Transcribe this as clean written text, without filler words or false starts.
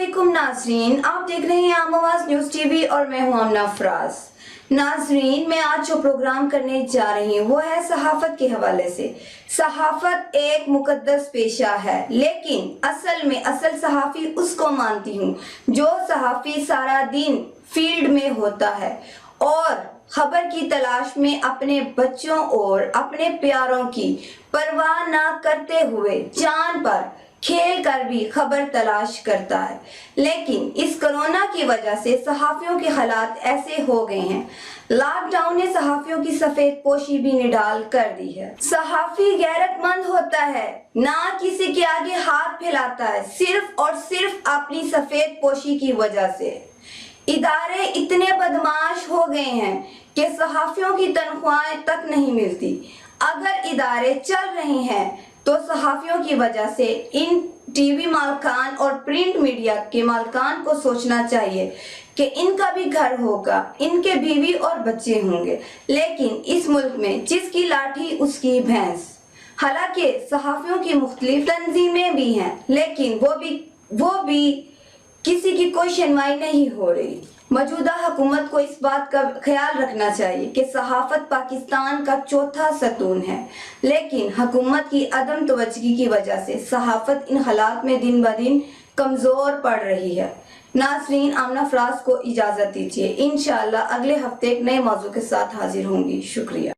अस्सलामुअलैकुम नाजरीन, आप देख रहे हैं आम आवाज न्यूज टीवी और मैं हूं आमना अफराज। नाजरीन, मैं आज जो प्रोग्राम करने जा रही हूँ वो है सहाफत के हवाले से। सहाफत एक मुकद्दस पेशा है, लेकिन असल सहाफी उसको मानती हूँ जो सहाफी सारा दिन फील्ड में होता है और खबर की तलाश में अपने बच्चों और अपने प्यारों की परवाह ना करते हुए जान पर खेल कर भी खबर तलाश करता है। लेकिन इस कोरोना की वजह से सहाफियों के हालात ऐसे हो गए हैं। लॉकडाउन ने सहाफियों की सफेद पोशी भी निडाल कर दी है। सहाफी गैरतमंद होता है, ना किसी के आगे हाथ फैलाता है, सिर्फ और सिर्फ अपनी सफेद पोशी की वजह से। इदारे इतने बदमाश हो गए हैं कि सहाफियों की तनख्वाहें तक नहीं मिलती। अगर इदारे चल रहे हैं तो सहाफियों की वजह से। इन टीवी मालकान और प्रिंट मीडिया के मालकान को सोचना चाहिए कि इनका भी घर होगा, इनके बीवी और बच्चे होंगे, लेकिन इस मुल्क में जिसकी लाठी उसकी भैंस। हालांकि सहाफियों की मुख्तलिफ तंजीमें भी हैं, लेकिन वो भी किसी की कोई सुनवाई नहीं हो रही। मौजूदा हुकूमत को इस बात का ख्याल रखना चाहिए कि सहाफत पाकिस्तान का चौथा सतून है, लेकिन हुकूमत की अदम तवज्जोही की वजह से सहाफत इन हालात में दिन ब दिन कमजोर पड़ रही है। नाज़रीन, आमना अफराज को इजाजत दीजिए। इंशाअल्लाह अगले हफ्ते एक नए मौजू के साथ हाजिर होंगी। शुक्रिया।